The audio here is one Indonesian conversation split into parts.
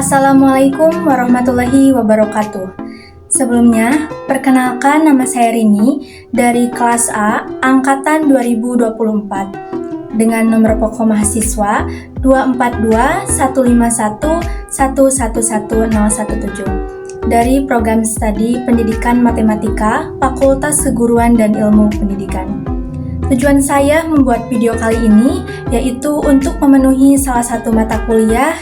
Assalamualaikum warahmatullahi wabarakatuh. Sebelumnya, perkenalkan nama saya Rini dari kelas A angkatan 2024 dengan nomor pokok mahasiswa 2421511111017 dari program studi Pendidikan Matematika Fakultas Keguruan dan Ilmu Pendidikan. Tujuan saya membuat video kali ini yaitu untuk memenuhi salah satu mata kuliah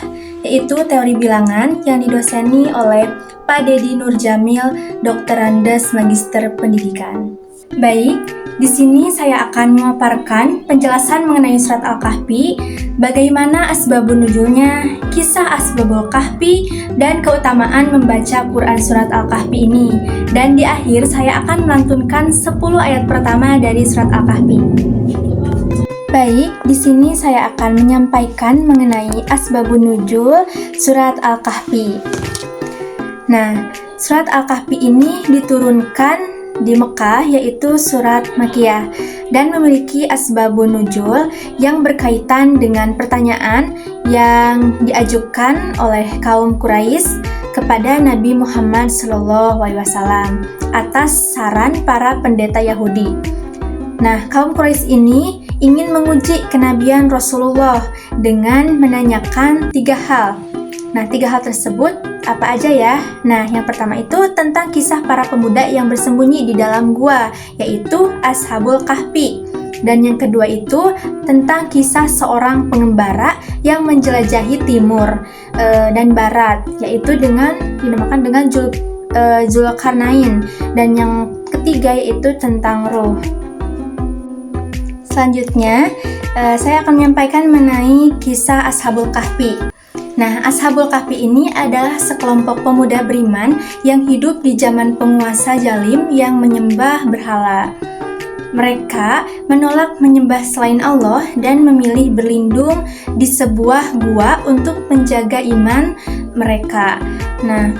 yaitu Teori Bilangan yang didoseni oleh Pak Dedi Nurjamil, Dokterandes Magister Pendidikan. Baik, di sini saya akan memaparkan penjelasan mengenai surat Al-Kahfi, bagaimana asbabun nuzulnya, kisah Asbabul Kahfi, dan keutamaan membaca Quran surat Al-Kahfi ini. Dan di akhir saya akan melantunkan 10 ayat pertama dari surat Al-Kahfi. Baik, di sini saya akan menyampaikan mengenai asbabun nuzul surat Al-Kahfi. Nah, surat Al-Kahfi ini diturunkan di Mekah yaitu surat Makkiyah dan memiliki asbabun nuzul yang berkaitan dengan pertanyaan yang diajukan oleh kaum Quraisy kepada Nabi Muhammad SAW atas saran para pendeta Yahudi. Nah, kaum Quraisy ini ingin menguji kenabian Rasulullah dengan menanyakan 3 hal. Nah, 3 hal tersebut apa aja ya? Nah, yang pertama itu tentang kisah para pemuda yang bersembunyi di dalam gua, yaitu Ashabul Kahfi. Dan yang kedua itu tentang kisah seorang pengembara yang menjelajahi timur dan barat, yaitu dinamakan dengan Zulkarnain. Dan yang ketiga yaitu tentang ruh. Selanjutnya, saya akan menyampaikan mengenai kisah Ashabul Kahfi. Nah, Ashabul Kahfi ini adalah sekelompok pemuda beriman yang hidup di zaman penguasa zalim yang menyembah berhala. Mereka menolak menyembah selain Allah dan memilih berlindung di sebuah gua untuk menjaga iman mereka. Nah,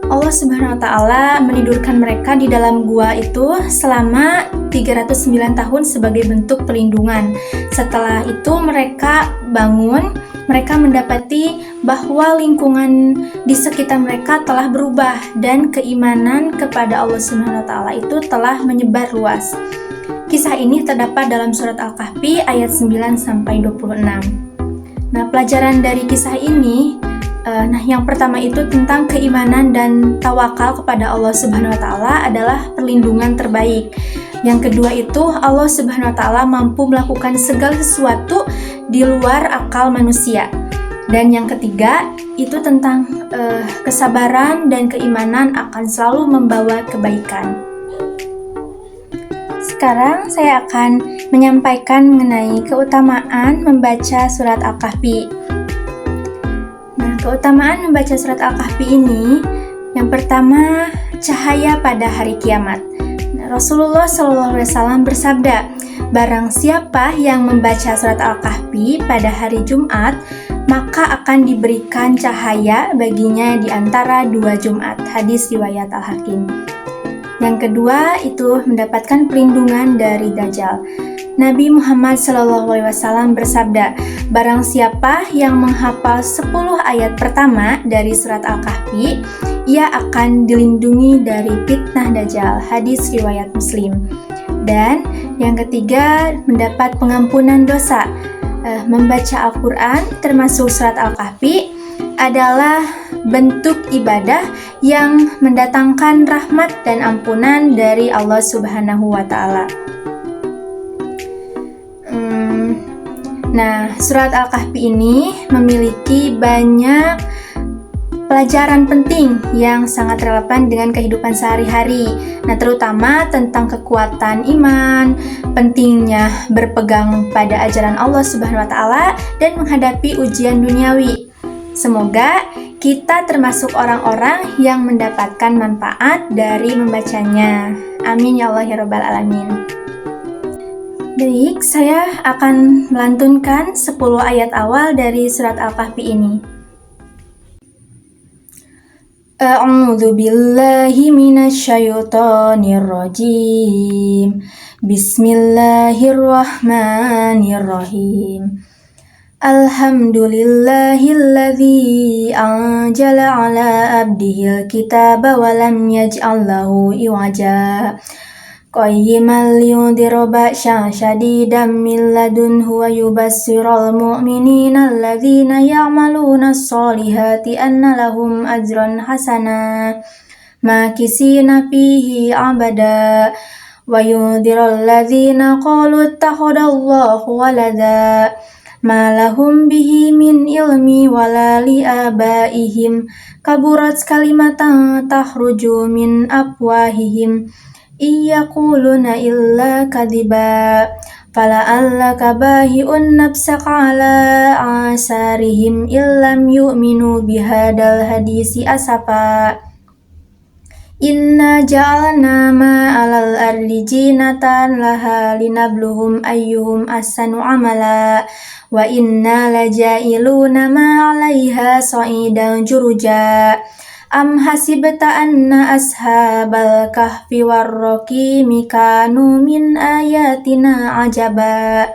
Allah Subhanahu wa Ta'ala menidurkan mereka di dalam gua itu selama 309 tahun sebagai bentuk perlindungan. Setelah itu mereka bangun, mereka mendapati bahwa lingkungan di sekitar mereka telah berubah dan keimanan kepada Allah Subhanahu wa Ta'ala itu telah menyebar luas. Kisah ini terdapat dalam surat Al-Kahfi ayat 9-26. Nah, pelajaran dari kisah ini yang pertama itu tentang keimanan dan tawakal kepada Allah Subhanahu wa Ta'ala adalah perlindungan terbaik. Yang kedua itu Allah Subhanahu wa Ta'ala mampu melakukan segala sesuatu di luar akal manusia. Dan yang ketiga itu tentang kesabaran dan keimanan akan selalu membawa kebaikan. Sekarang saya akan menyampaikan mengenai keutamaan membaca surat Al-Kahfi. Keutamaan membaca surat Al-Kahfi ini, yang pertama, cahaya pada hari kiamat. Rasulullah SAW bersabda, barang siapa yang membaca surat Al-Kahfi pada hari Jumat, maka akan diberikan cahaya baginya di antara 2 Jumat. Hadis riwayat Al-Hakim. Yang kedua itu mendapatkan perlindungan dari Dajjal. Nabi Muhammad SAW bersabda, barang siapa yang menghafal 10 ayat pertama dari surat Al-Kahfi, ia akan dilindungi dari fitnah Dajjal. Hadis riwayat Muslim. Dan yang ketiga, mendapat pengampunan dosa. Membaca Al-Quran termasuk surat Al-Kahfi adalah bentuk ibadah yang mendatangkan rahmat dan ampunan dari Allah Subhanahu wa Ta'ala. Nah, surat Al-Kahfi ini memiliki banyak pelajaran penting yang sangat relevan dengan kehidupan sehari-hari. Nah, terutama tentang kekuatan iman, pentingnya berpegang pada ajaran Allah Subhanahu wa Ta'ala dan menghadapi ujian duniawi. Semoga kita termasuk orang-orang yang mendapatkan manfaat dari membacanya. Amin ya Allah ya Rabbal Alamin. Baik, saya akan melantunkan 10 ayat awal dari surat Al-Kahfi ini. A'udzu billahi minasyaitonir rajim. Bismillahirrahmanirrahim. Alhamdulillahilladzi anjala ala abdihil kitaba wa lam yaj'al lahu iwaja. Qayyiman liyundhira ba'san syadidan min ladunhu wa yubassiral mu'minina alladzina ya'maluna sholihati anna lahum ajran hasana makisina fihi abada wa yundhiral ladzina qalu ittakhadallahu walada ma lahum bihi min ilmi wala li abaihim kaburat kalimatan takhruju min afwahihim iyaquluna illa kadiba fala'allaka bahi'un nafsaka ala asarihim illam yu'minu bihadal hadisi asafa. Inna ja'alna ma'alal ardi jinatan laha linabluhum ayyuhum ahsanu amala wa inna laja'iluna ma'alaiha sa'idan juruja. Am hasibta anna ashabal kahfi warraqimi kanu min ayatina ajaba.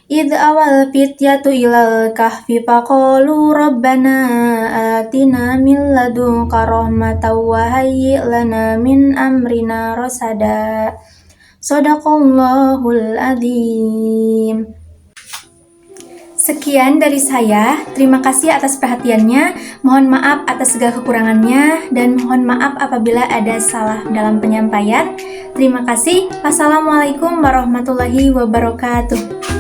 Idh awal fityatu ilal kahfi faqalu rabbana atina min ladunka rahmatan wa hayyi' lana min amrina rasada. Shadaqallahul adzim. Sekian dari saya, terima kasih atas perhatiannya, mohon maaf atas segala kekurangannya, dan mohon maaf apabila ada salah dalam penyampaian. Terima kasih, wassalamualaikum warahmatullahi wabarakatuh.